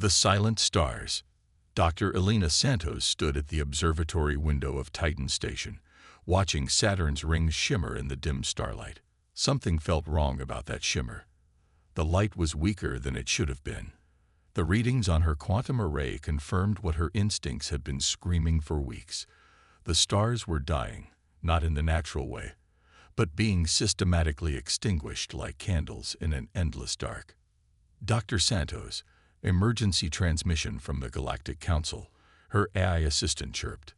The silent stars. Dr. Elena Santos stood at the observatory window of Titan Station, watching Saturn's rings shimmer in the dim starlight. Something felt wrong about that shimmer. The light was weaker than it should have been. The readings on her quantum array confirmed what her instincts had been screaming for weeks. The stars were dying, not in the natural way, but being systematically extinguished like candles in an endless dark. Dr. Santos, emergency transmission from the Galactic Council, her AI assistant chirped.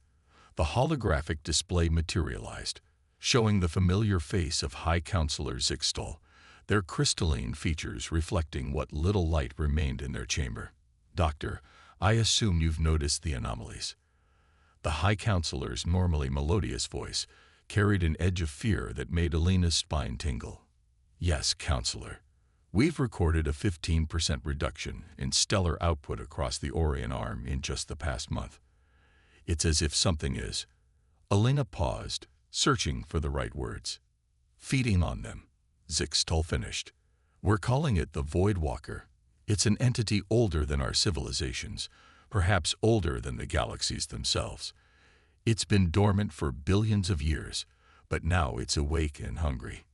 The holographic display materialized, showing the familiar face of High Counselor Zixtal, their crystalline features reflecting what little light remained in their chamber. "Doctor, I assume you've noticed the anomalies." The High Counselor's normally melodious voice carried an edge of fear that made Elena's spine tingle. "Yes, Counselor. We've recorded a 15% reduction in stellar output across the Orion arm in just the past month. It's as if something is." Elena paused, searching for the right words. "Feeding on them," Zixtal finished. "We're calling it the Void Walker. It's an entity older than our civilizations, perhaps older than the galaxies themselves. It's been dormant for billions of years, but now it's awake and hungry."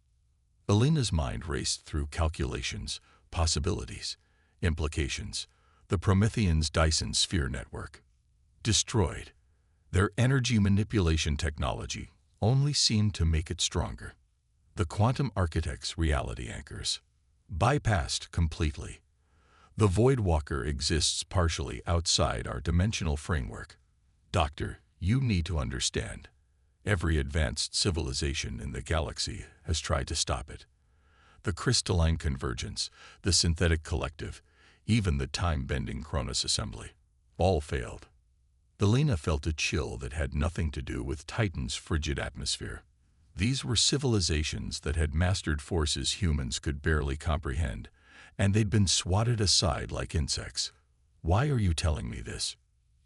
Elena's mind raced through calculations, possibilities, implications. The Prometheans' Dyson sphere network. Destroyed. Their energy manipulation technology only seemed to make it stronger. The quantum architect's reality anchors. Bypassed completely. The Void Walker exists partially outside our dimensional framework. Doctor, you need to understand. Every advanced civilization in the galaxy has tried to stop it. The crystalline convergence, the synthetic collective, even the time-bending Cronus assembly, all failed. Elena felt a chill that had nothing to do with Titan's frigid atmosphere. These were civilizations that had mastered forces humans could barely comprehend, and they'd been swatted aside like insects. "Why are you telling me this?"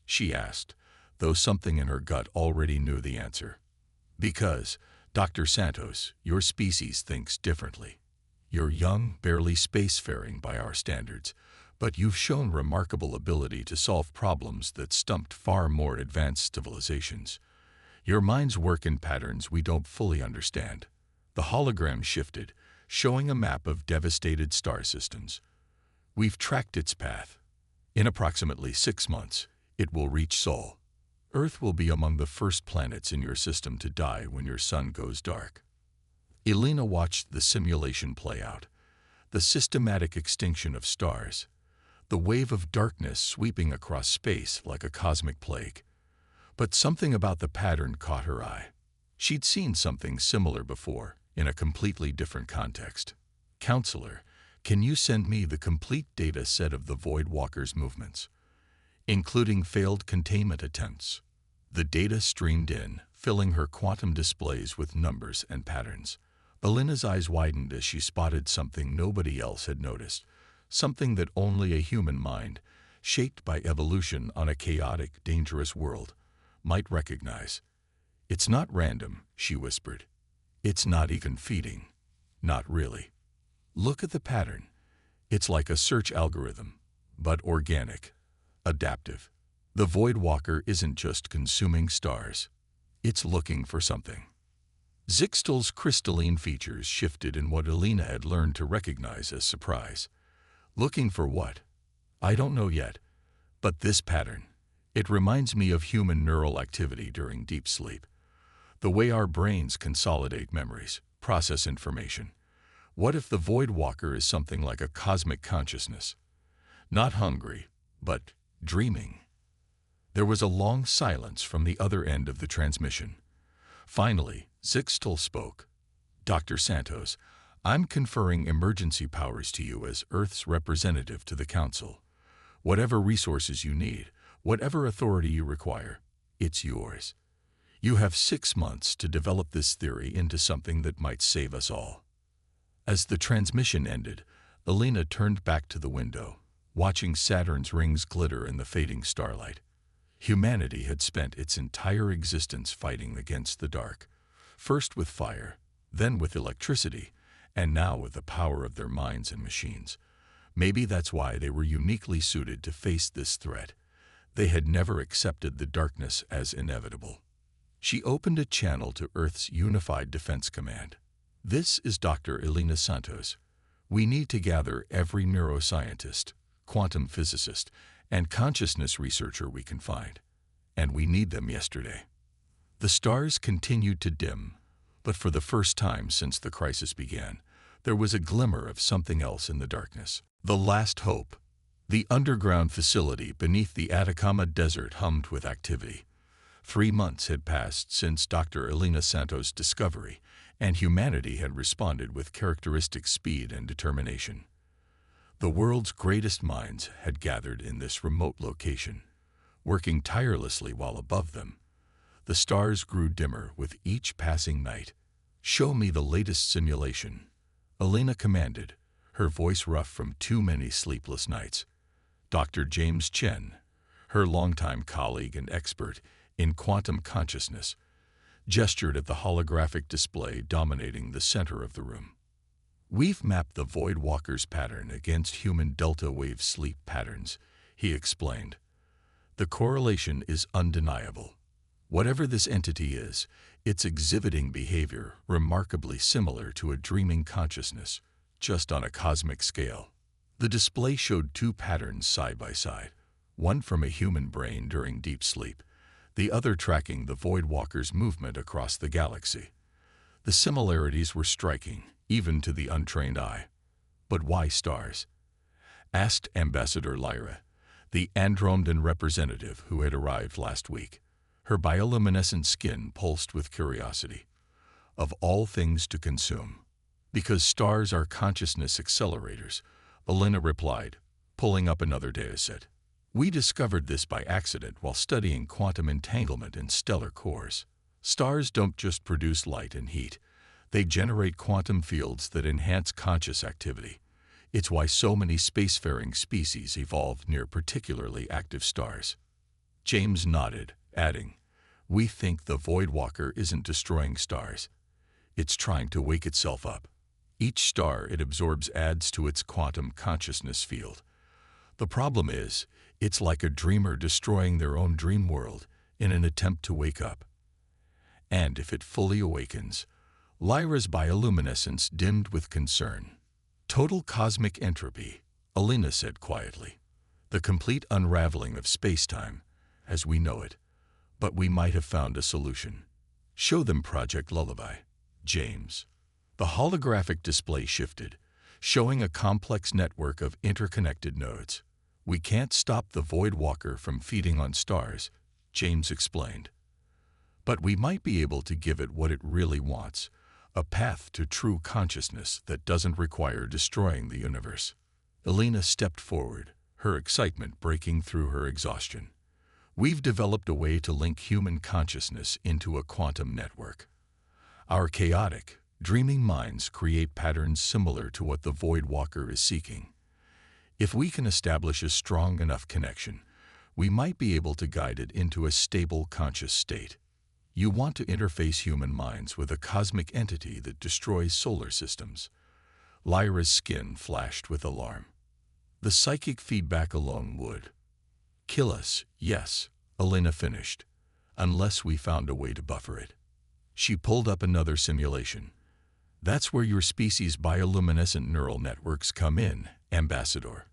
she asked, though something in her gut already knew the answer. "Because, Dr. Santos, your species thinks differently. You're young, barely spacefaring by our standards, but you've shown remarkable ability to solve problems that stumped far more advanced civilizations. Your minds work in patterns we don't fully understand." The hologram shifted, showing a map of devastated star systems. "We've tracked its path. In approximately 6 months, it will reach Sol. Earth will be among the first planets in your system to die when your sun goes dark." Elena watched the simulation play out, the systematic extinction of stars, the wave of darkness sweeping across space like a cosmic plague. But something about the pattern caught her eye. She'd seen something similar before, in a completely different context. "Counselor, can you send me the complete data set of the Void Walker's movements, including failed containment attempts?" The data streamed in, filling her quantum displays with numbers and patterns. Elena's eyes widened as she spotted something nobody else had noticed, something that only a human mind, shaped by evolution on a chaotic, dangerous world, might recognize. "It's not random," she whispered. "It's not even feeding. Not really. Look at the pattern. It's like a search algorithm, but organic, adaptive. The Void Walker isn't just consuming stars. It's looking for something." Zixtal's crystalline features shifted in what Elena had learned to recognize as surprise. "Looking for what? I don't know yet. But this pattern, it reminds me of human neural activity during deep sleep. The way our brains consolidate memories, process information. What if the Void Walker is something like a cosmic consciousness? Not hungry, but dreaming." There was a long silence from the other end of the transmission. Finally, Zixtal spoke. "Dr. Santos, I'm conferring emergency powers to you as Earth's representative to the Council. Whatever resources you need, whatever authority you require, it's yours. You have 6 months to develop this theory into something that might save us all." As the transmission ended, Elena turned back to the window, watching Saturn's rings glitter in the fading starlight. Humanity had spent its entire existence fighting against the dark, first with fire, then with electricity, and now with the power of their minds and machines. Maybe that's why they were uniquely suited to face this threat. They had never accepted the darkness as inevitable. She opened a channel to Earth's Unified Defense Command. "This is Dr. Elena Santos. We need to gather every neuroscientist, quantum physicist, and consciousness researcher we can find. And we need them yesterday." The stars continued to dim, but for the first time since the crisis began, there was a glimmer of something else in the darkness. The last hope. The underground facility beneath the Atacama Desert hummed with activity. 3 months had passed since Dr. Elena Santos' discovery, and humanity had responded with characteristic speed and determination. The world's greatest minds had gathered in this remote location, working tirelessly while above them. The stars grew dimmer with each passing night. "Show me the latest simulation," Elena commanded, her voice rough from too many sleepless nights. Dr. James Chen, her longtime colleague and expert in quantum consciousness, gestured at the holographic display dominating the center of the room. "We've mapped the Void Walker's pattern against human delta wave sleep patterns," he explained. "The correlation is undeniable. Whatever this entity is, it's exhibiting behavior remarkably similar to a dreaming consciousness, just on a cosmic scale." The display showed 2 patterns side by side, one from a human brain during deep sleep, the other tracking the Void Walker's movement across the galaxy. The similarities were striking, even to the untrained eye. "But why stars?" asked Ambassador Lyra, the Andromedan representative who had arrived last week. Her bioluminescent skin pulsed with curiosity. "Of all things to consume." "Because stars are consciousness accelerators," Elena replied, pulling up another dataset. "We discovered this by accident while studying quantum entanglement in stellar cores. Stars don't just produce light and heat. They generate quantum fields that enhance conscious activity. It's why so many spacefaring species evolved near particularly active stars." James nodded, adding, "We think the Void Walker isn't destroying stars. It's trying to wake itself up. Each star it absorbs adds to its quantum consciousness field. The problem is, it's like a dreamer destroying their own dream world in an attempt to wake up. And if it fully awakens," Lyra's bioluminescence dimmed with concern. "Total cosmic entropy," Elena said quietly. "The complete unraveling of space-time, as we know it. But we might have found a solution." "Show them Project Lullaby, James." The holographic display shifted, showing a complex network of interconnected nodes. "We can't stop the Void Walker from feeding on stars," James explained. "But we might be able to give it what it really wants, a path to true consciousness that doesn't require destroying the universe." Elena stepped forward, her excitement breaking through her exhaustion. "We've developed a way to link human consciousness into a quantum network. Our chaotic, dreaming minds create patterns similar to what the Void Walker is seeking. If we can establish a strong enough connection, we might be able to guide it into a stable conscious state. You want to interface human minds with a cosmic entity that destroys solar systems." Lyra's skin flashed with alarm. "The psychic feedback alone would kill us, yes," Elena finished, "unless we found a way to buffer it." She pulled up another simulation. "That's where your species' bioluminescent neural networks come in, Ambassador.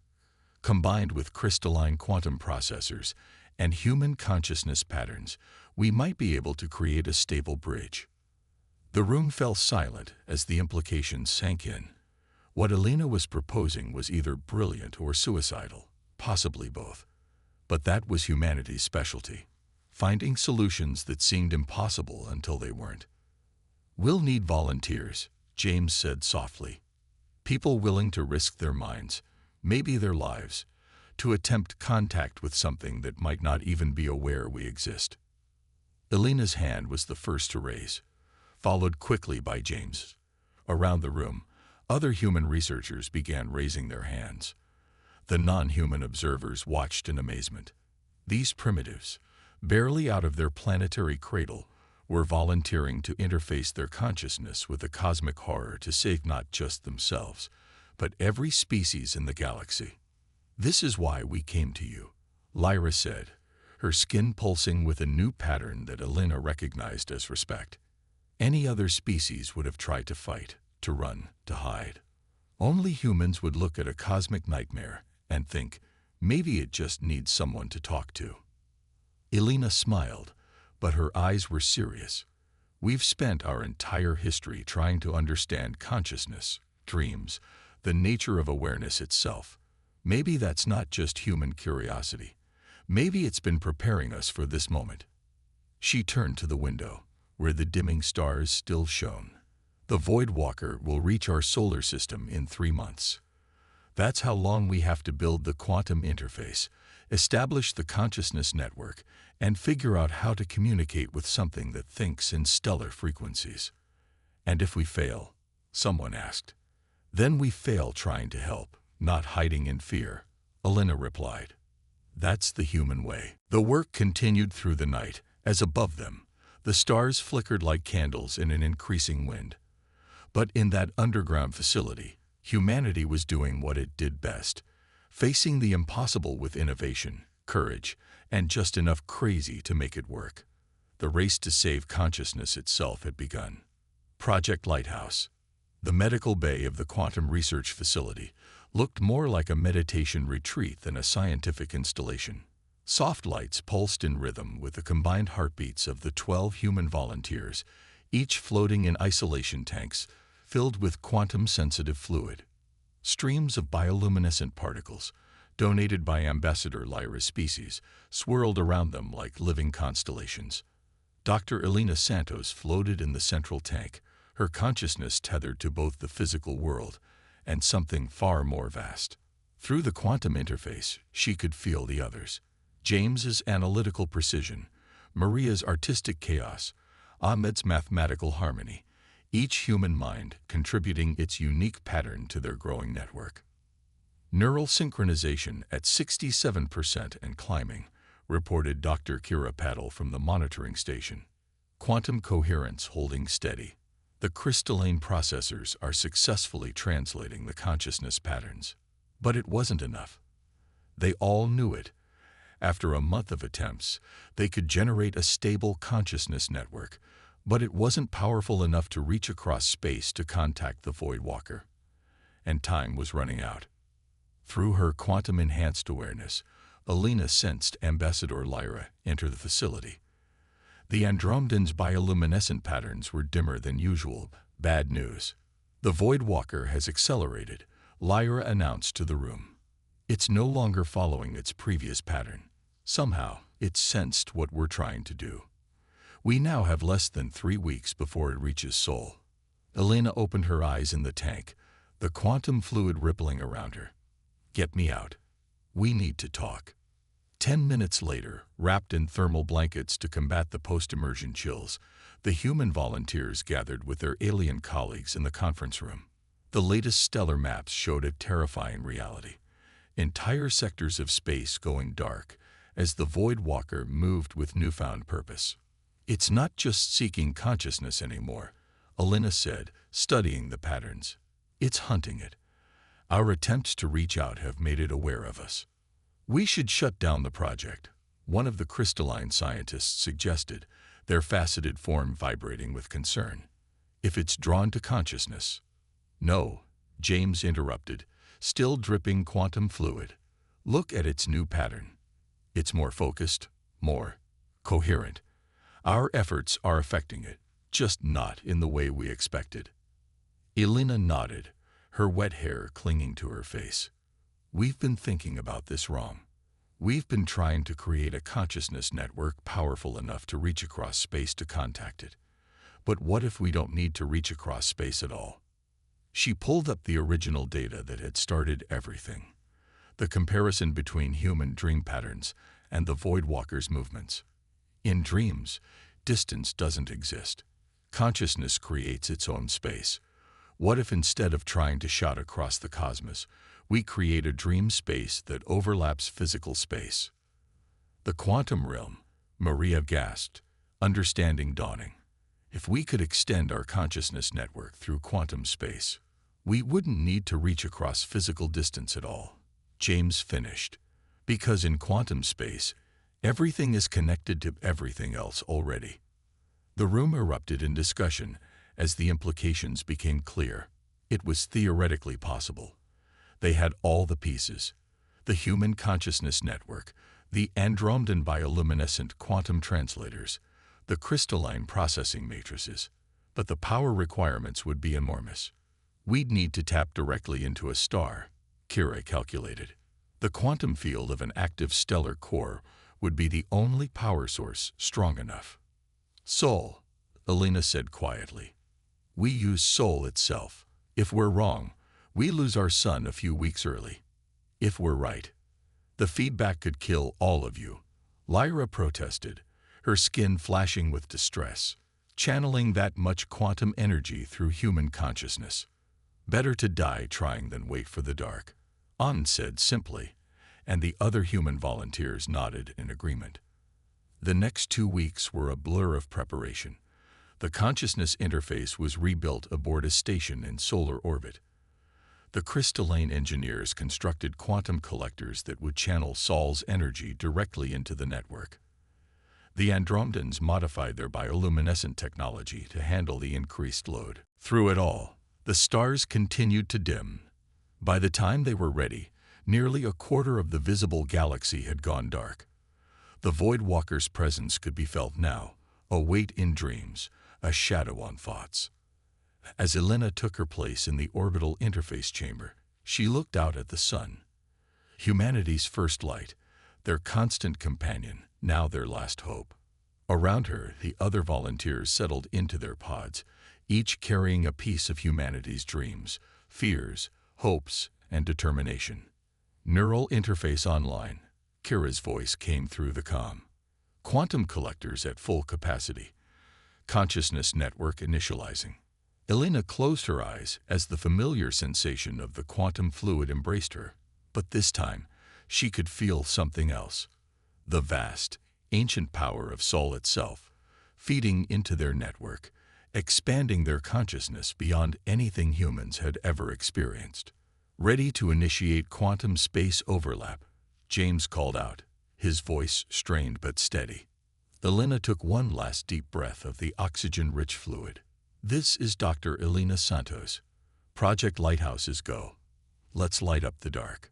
Combined with crystalline quantum processors and human consciousness patterns, we might be able to create a stable bridge." The room fell silent as the implications sank in. What Elena was proposing was either brilliant or suicidal, possibly both. But that was humanity's specialty, finding solutions that seemed impossible until they weren't. "We'll need volunteers," James said softly. "People willing to risk their minds, maybe their lives, to attempt contact with something that might not even be aware we exist." Elena's hand was the first to raise, followed quickly by James. Around the room, other human researchers began raising their hands. The non-human observers watched in amazement. These primitives, barely out of their planetary cradle, were volunteering to interface their consciousness with the cosmic horror to save not just themselves, but every species in the galaxy. This is why we came to you, Lyra said, her skin pulsing with a new pattern that Elena recognized as respect. Any other species would have tried to fight, to run, to hide. Only humans would look at a cosmic nightmare and think, maybe it just needs someone to talk to. Elena smiled, but her eyes were serious. We've spent our entire history trying to understand consciousness, dreams, the nature of awareness itself. Maybe that's not just human curiosity. Maybe it's been preparing us for this moment. She turned to the window, where the dimming stars still shone. The Void Walker will reach our solar system in 3 months. That's how long we have to build the quantum interface, establish the consciousness network, and figure out how to communicate with something that thinks in stellar frequencies. And if we fail, someone asked. Then we fail trying to help, not hiding in fear, Elena replied. That's the human way. The work continued through the night, as above them, the stars flickered like candles in an increasing wind. But in that underground facility, humanity was doing what it did best, facing the impossible with innovation, courage, and just enough crazy to make it work. The race to save consciousness itself had begun. Project Lighthouse, the medical bay of the quantum research facility, looked more like a meditation retreat than a scientific installation. Soft lights pulsed in rhythm with the combined heartbeats of the 12 human volunteers, each floating in isolation tanks filled with quantum-sensitive fluid. Streams of bioluminescent particles, donated by Ambassador Lyra's species, swirled around them like living constellations. Dr. Elena Santos floated in the central tank, her consciousness tethered to both the physical world and something far more vast. Through the quantum interface, she could feel the others. James's analytical precision, Maria's artistic chaos, Ahmed's mathematical harmony, each human mind contributing its unique pattern to their growing network. Neural synchronization at 67% and climbing, reported Dr. Kira Paddle from the monitoring station. Quantum coherence holding steady. The crystalline processors are successfully translating the consciousness patterns. But it wasn't enough. They all knew it. After a month of attempts, they could generate a stable consciousness network, but it wasn't powerful enough to reach across space to contact the Void Walker. And time was running out. Through her quantum-enhanced awareness, Elena sensed Ambassador Lyra enter the facility. The Andromedan's bioluminescent patterns were dimmer than usual. Bad news. The Void Walker has accelerated, Lyra announced to the room. It's no longer following its previous pattern. Somehow, it sensed what we're trying to do. We now have less than 3 weeks before it reaches Sol. Elena opened her eyes in the tank, the quantum fluid rippling around her. Get me out. We need to talk. 10 minutes later, wrapped in thermal blankets to combat the post-immersion chills, the human volunteers gathered with their alien colleagues in the conference room. The latest stellar maps showed a terrifying reality. Entire sectors of space going dark as the Void Walker moved with newfound purpose. It's not just seeking consciousness anymore, Elena said, studying the patterns. It's hunting it. Our attempts to reach out have made it aware of us. We should shut down the project, one of the crystalline scientists suggested, their faceted form vibrating with concern. If it's drawn to consciousness. No, James interrupted, still dripping quantum fluid. Look at its new pattern. It's more focused, more coherent. Our efforts are affecting it, just not in the way we expected. Elena nodded, her wet hair clinging to her face. We've been thinking about this wrong. We've been trying to create a consciousness network powerful enough to reach across space to contact it. But what if we don't need to reach across space at all? She pulled up the original data that had started everything. The comparison between human dream patterns and the Void Walker's movements. In dreams, distance doesn't exist. Consciousness creates its own space. What if instead of trying to shout across the cosmos, we create a dream space that overlaps physical space? The quantum realm, Maria gasped, understanding dawning. If we could extend our consciousness network through quantum space, We wouldn't need to reach across physical distance at all, James finished, because in quantum space, everything is connected to everything else already. The room erupted in discussion as the implications became clear. It was theoretically possible. They had all the pieces: the human consciousness network, the Andromedan bioluminescent quantum translators, the crystalline processing matrices. But the power requirements would be enormous. We'd need to tap directly into a star, Kira calculated. The quantum field of an active stellar core would be the only power source strong enough. Sol, Elena said quietly. We use Sol itself. If we're wrong, we lose our sun a few weeks early. If we're right, the feedback could kill all of you. Lyra protested, her skin flashing with distress, channeling that much quantum energy through human consciousness. Better to die trying than wait for the dark, An said simply, and the other human volunteers nodded in agreement. The next 2 weeks were a blur of preparation. The consciousness interface was rebuilt aboard a station in solar orbit. The crystalline engineers constructed quantum collectors that would channel Sol's energy directly into the network. The Andromedans modified their bioluminescent technology to handle the increased load. Through it all, the stars continued to dim. By the time they were ready, nearly a quarter of the visible galaxy had gone dark. The Void Walker's presence could be felt now, a weight in dreams, a shadow on thoughts. As Elena took her place in the orbital interface chamber, she looked out at the sun. Humanity's first light, their constant companion, now their last hope. Around her, the other volunteers settled into their pods, each carrying a piece of humanity's dreams, fears, hopes, and determination. Neural interface online. Kira's voice came through the comm. Quantum collectors at full capacity. Consciousness network initializing. Elena closed her eyes as the familiar sensation of the quantum fluid embraced her. But this time, she could feel something else. The vast, ancient power of Sol itself, feeding into their network, expanding their consciousness beyond anything humans had ever experienced. Ready to initiate quantum space overlap, James called out, his voice strained but steady. Elena took one last deep breath of the oxygen-rich fluid. This is Dr. Elena Santos. Project Lighthouse's go. Let's light up the dark.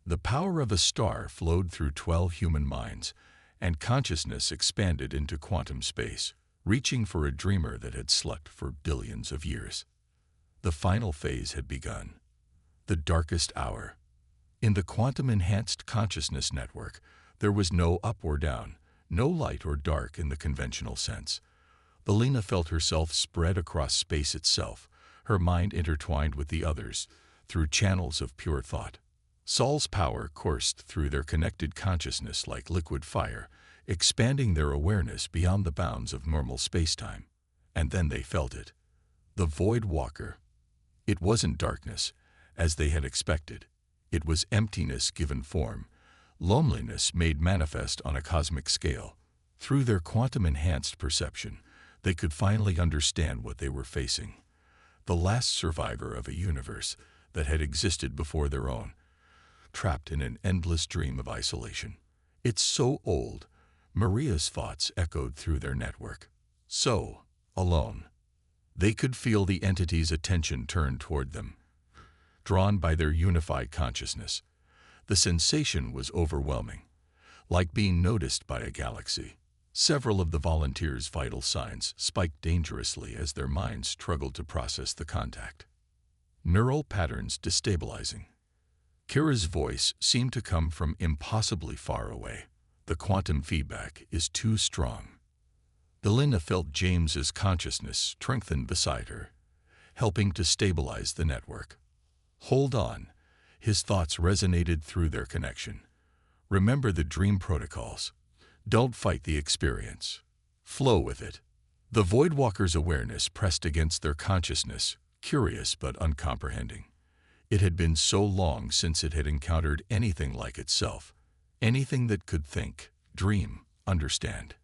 The power of a star flowed through 12 human minds, and consciousness expanded into quantum space, reaching for a dreamer that had slept for billions of years. The final phase had begun. The darkest hour. In the quantum-enhanced consciousness network, there was no up or down, no light or dark in the conventional sense. Elena felt herself spread across space itself, her mind intertwined with the others, through channels of pure thought. Sol's power coursed through their connected consciousness like liquid fire, expanding their awareness beyond the bounds of normal spacetime. And then they felt it. The Void Walker. It wasn't darkness, as they had expected. It was emptiness given form, loneliness made manifest on a cosmic scale. Through their quantum-enhanced perception, they could finally understand what they were facing. The last survivor of a universe that had existed before their own, trapped in an endless dream of isolation. It's so old, Maria's thoughts echoed through their network. So alone. They could feel the entity's attention turn toward them, drawn by their unified consciousness. The sensation was overwhelming, like being noticed by a galaxy. Several of the volunteers' vital signs spiked dangerously as their minds struggled to process the contact. Neural patterns destabilizing. Kira's voice seemed to come from impossibly far away. The quantum feedback is too strong. Elena felt James's consciousness strengthen beside her, helping to stabilize the network. Hold on. His thoughts resonated through their connection. Remember the dream protocols. Don't fight the experience. Flow with it. The Voidwalker's awareness pressed against their consciousness, curious but uncomprehending. It had been so long since it had encountered anything like itself, anything that could think, dream, understand.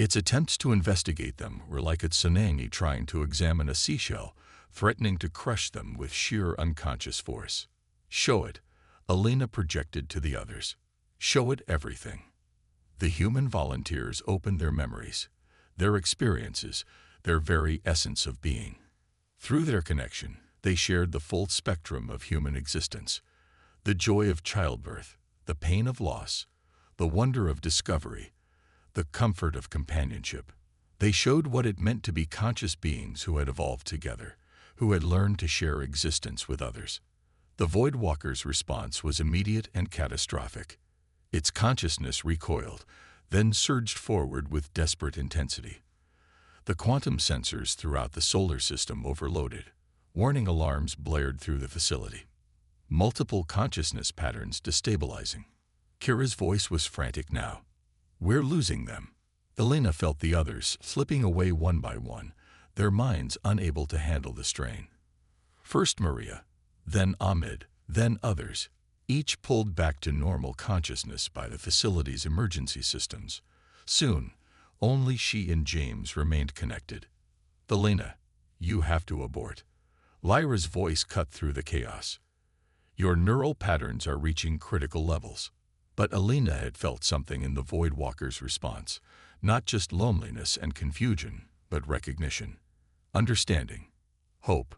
Its attempts to investigate them were like a tsunami trying to examine a seashell, threatening to crush them with sheer unconscious force. "Show it," Alina projected to the others. "Show it everything." The human volunteers opened their memories, their experiences, their very essence of being. Through their connection, they shared the full spectrum of human existence: the joy of childbirth, the pain of loss, the wonder of discovery, the comfort of companionship. They showed what it meant to be conscious beings who had evolved together, who had learned to share existence with others. The Voidwalker's response was immediate and catastrophic. Its consciousness recoiled, then surged forward with desperate intensity. The quantum sensors throughout the solar system overloaded. Warning alarms blared through the facility. Multiple consciousness patterns destabilizing. Kira's voice was frantic now. "We're losing them." Alina felt the others slipping away one by one, their minds unable to handle the strain. First Maria, then Ahmed, then others, each pulled back to normal consciousness by the facility's emergency systems. Soon, only she and James remained connected. "Alina, you have to abort." Lyra's voice cut through the chaos. "Your neural patterns are reaching critical levels." But Alina had felt something in the Voidwalker's response, not just loneliness and confusion, but recognition, understanding, hope.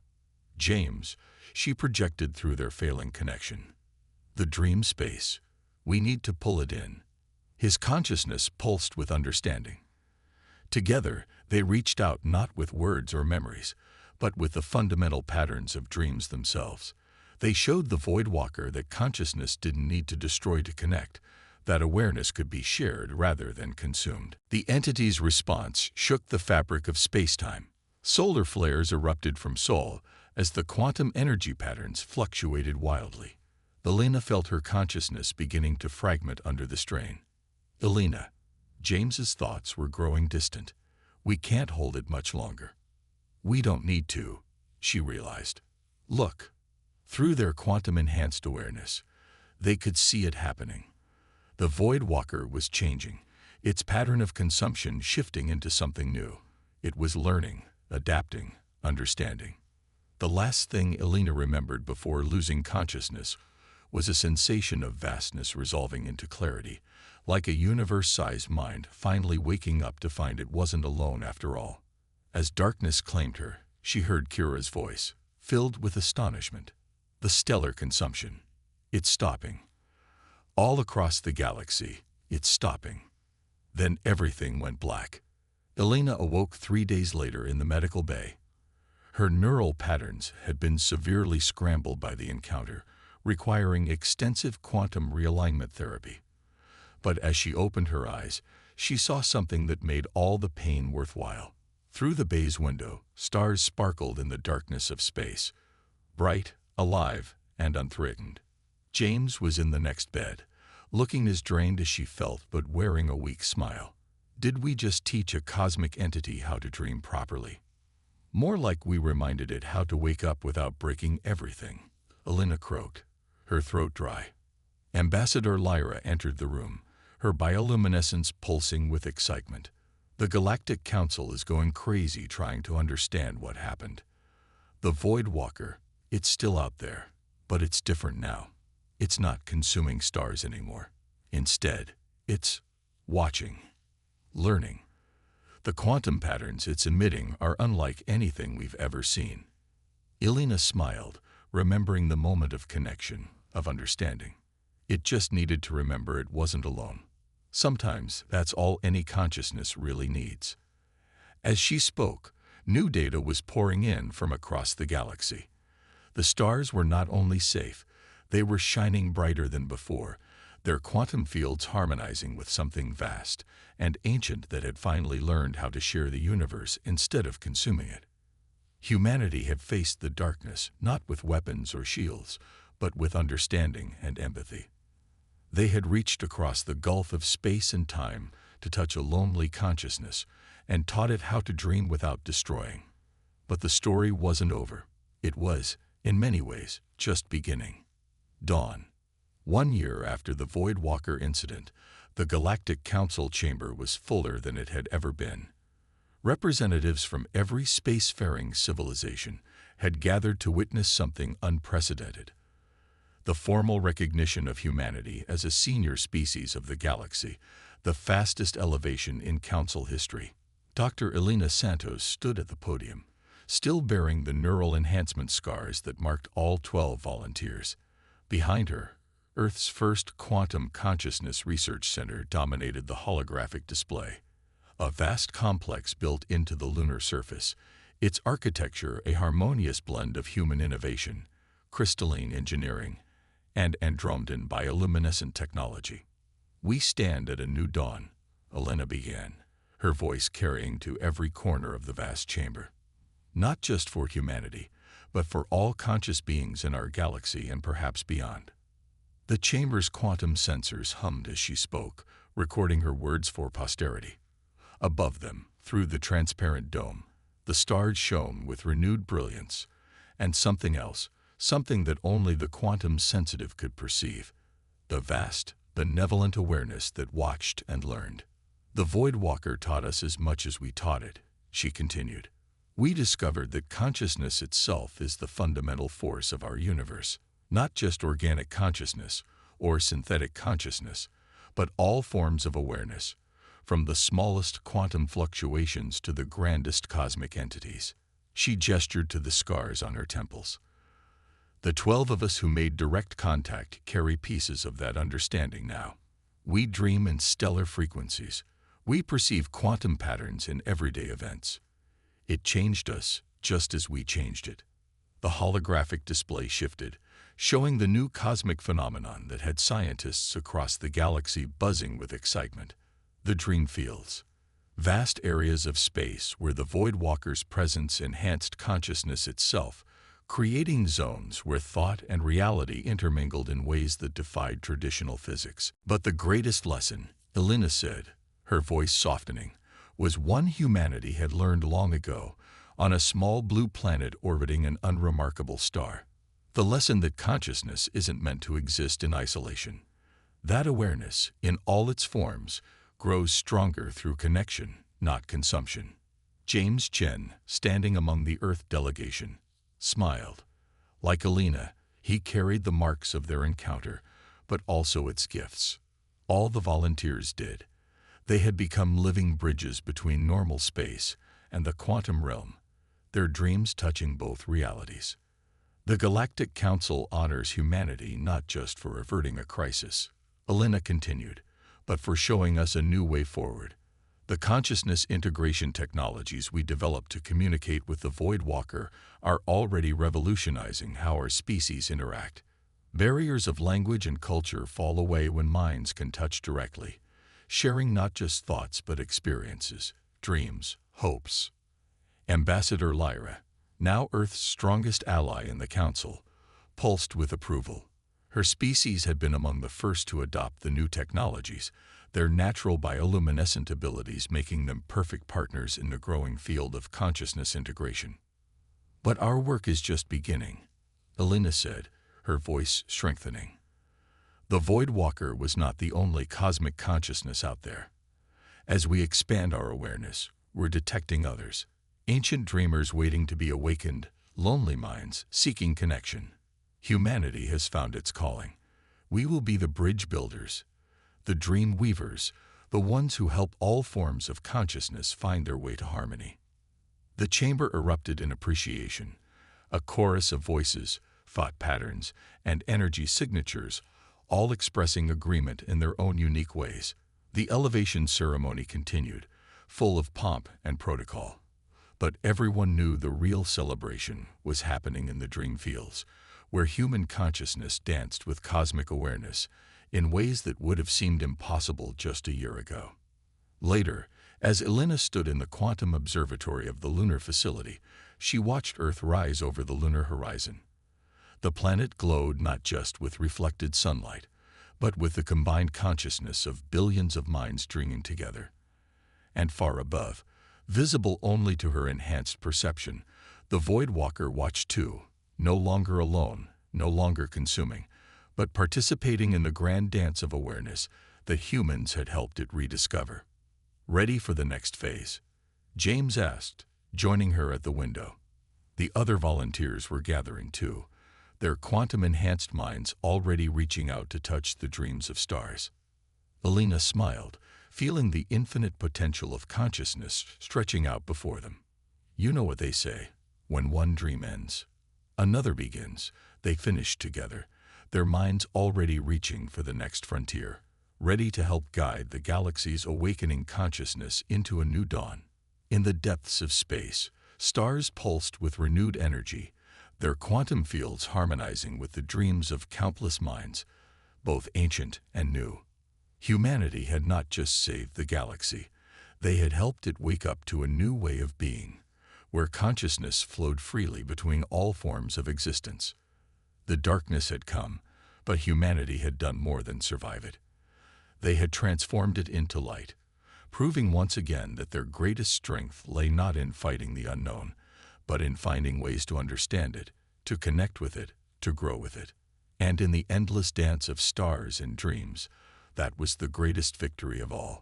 "James," she projected through their failing connection. "The dream space. We need to pull it in." His consciousness pulsed with understanding. Together, they reached out not with words or memories, but with the fundamental patterns of dreams themselves. They showed the Voidwalker that consciousness didn't need to destroy to connect, that awareness could be shared rather than consumed. The entity's response shook the fabric of space-time. Solar flares erupted from Sol as the quantum energy patterns fluctuated wildly. Alina felt her consciousness beginning to fragment under the strain. "Alina," James's thoughts were growing distant. "We can't hold it much longer." "We don't need to," she realized. "Look." Through their quantum-enhanced awareness, they could see it happening. The Voidwalker was changing, its pattern of consumption shifting into something new. It was learning, adapting, understanding. The last thing Alina remembered before losing consciousness was a sensation of vastness resolving into clarity, like a universe-sized mind finally waking up to find it wasn't alone after all. As darkness claimed her, she heard Kira's voice, filled with astonishment. "The stellar consumption. It's stopping. All across the galaxy, it's stopping." Then everything went black. Alina awoke 3 days later in the medical bay. Her neural patterns had been severely scrambled by the encounter, requiring extensive quantum realignment therapy. But as she opened her eyes, she saw something that made all the pain worthwhile. Through the bay's window, stars sparkled in the darkness of space, bright, alive, and unthreatened. James was in the next bed, looking as drained as she felt but wearing a weak smile. "Did we just teach a cosmic entity how to dream properly?" "More like we reminded it how to wake up without breaking everything," Alina croaked, her throat dry. Ambassador Lyra entered the room, her bioluminescence pulsing with excitement. "The Galactic Council is going crazy trying to understand what happened. The Voidwalker, it's still out there, but it's different now. It's not consuming stars anymore. Instead, it's watching, learning. The quantum patterns it's emitting are unlike anything we've ever seen." Alina smiled, remembering the moment of connection, of understanding. It just needed to remember it wasn't alone. Sometimes that's all any consciousness really needs. As she spoke, new data was pouring in from across the galaxy. The stars were not only safe, they were shining brighter than before, their quantum fields harmonizing with something vast and ancient that had finally learned how to share the universe instead of consuming it. Humanity had faced the darkness not with weapons or shields, but with understanding and empathy. They had reached across the gulf of space and time to touch a lonely consciousness and taught it how to dream without destroying. But the story wasn't over. It was, in many ways, just beginning. Dawn. 1 year after the Voidwalker incident, The Galactic Council chamber was fuller than it had ever been. Representatives from every spacefaring civilization had gathered to witness something unprecedented: the formal recognition of humanity as a senior species of the galaxy, the fastest elevation in Council history. Dr. Elena Santos stood at the podium, still bearing the neural enhancement scars that marked all 12 volunteers. Behind her, Earth's first quantum consciousness research center dominated the holographic display. A vast complex built into the lunar surface, its architecture a harmonious blend of human innovation, crystalline engineering, and Andromedan bioluminescent technology. "We stand at a new dawn," Elena began, her voice carrying to every corner of the vast chamber. "Not just for humanity, but for all conscious beings in our galaxy and perhaps beyond." The chamber's quantum sensors hummed as she spoke, recording her words for posterity. Above them, through the transparent dome, the stars shone with renewed brilliance, and something else, something that only the quantum sensitive could perceive: the vast, benevolent awareness that watched and learned. "The Void Walker taught us as much as we taught it," she continued. "We discovered that consciousness itself is the fundamental force of our universe, not just organic consciousness or synthetic consciousness, but all forms of awareness, from the smallest quantum fluctuations to the grandest cosmic entities." She gestured to the scars on her temples. "The 12 of us who made direct contact carry pieces of that understanding now. We dream in stellar frequencies. We perceive quantum patterns in everyday events. It changed us just as we changed it." The holographic display shifted, showing the new cosmic phenomenon that had scientists across the galaxy buzzing with excitement: the dream fields. Vast areas of space where the Void Walker's presence enhanced consciousness itself, creating zones where thought and reality intermingled in ways that defied traditional physics. "But the greatest lesson," Elena said, her voice softening, "was one humanity had learned long ago, on a small blue planet orbiting an unremarkable star. The lesson that consciousness isn't meant to exist in isolation. That awareness, in all its forms, grows stronger through connection, not consumption." James Chen, standing among the Earth delegation, smiled. Like Elena, he carried the marks of their encounter, but also its gifts. All the volunteers did. They had become living bridges between normal space and the quantum realm, their dreams touching both realities. "The Galactic Council honors humanity not just for averting a crisis," Elena continued, "but for showing us a new way forward. The consciousness integration technologies we developed to communicate with the Void Walker are already revolutionizing how our species interact. Barriers of language and culture fall away when minds can touch directly, sharing not just thoughts but experiences, dreams, hopes." Ambassador Lyra, now Earth's strongest ally in the Council, pulsed with approval. Her species had been among the first to adopt the new technologies, their natural bioluminescent abilities making them perfect partners in the growing field of consciousness integration. "But our work is just beginning," Elena said, her voice strengthening. "The Void Walker was not the only cosmic consciousness out there. As we expand our awareness, we're detecting others, ancient dreamers waiting to be awakened, lonely minds seeking connection. Humanity has found its calling. We will be the bridge builders, the dream weavers, the ones who help all forms of consciousness find their way to harmony." The chamber erupted in appreciation, a chorus of voices, thought patterns, and energy signatures, all expressing agreement in their own unique ways. The elevation ceremony continued, full of pomp and protocol. But everyone knew the real celebration was happening in the dream fields, where human consciousness danced with cosmic awareness in ways that would have seemed impossible just a year ago. Later, as Elena stood in the quantum observatory of the lunar facility, she watched Earth rise over the lunar horizon. The planet glowed not just with reflected sunlight, but with the combined consciousness of billions of minds dreaming together. And far above, visible only to her enhanced perception, the Void Walker watched too, no longer alone, no longer consuming, but participating in the grand dance of awareness the humans had helped it rediscover. Ready for the next phase? James asked, joining her at the window. The other volunteers were gathering too, their quantum-enhanced minds already reaching out to touch the dreams of stars. Alina smiled, feeling the infinite potential of consciousness stretching out before them. You know what they say, when one dream ends, another begins. They finished together, their minds already reaching for the next frontier, ready to help guide the galaxy's awakening consciousness into a new dawn. In the depths of space, stars pulsed with renewed energy, their quantum fields harmonizing with the dreams of countless minds, both ancient and new. Humanity had not just saved the galaxy, they had helped it wake up to a new way of being, where consciousness flowed freely between all forms of existence. The darkness had come, but humanity had done more than survive it. They had transformed it into light, proving once again that their greatest strength lay not in fighting the unknown, but in finding ways to understand it, to connect with it, to grow with it. And in the endless dance of stars and dreams, that was the greatest victory of all.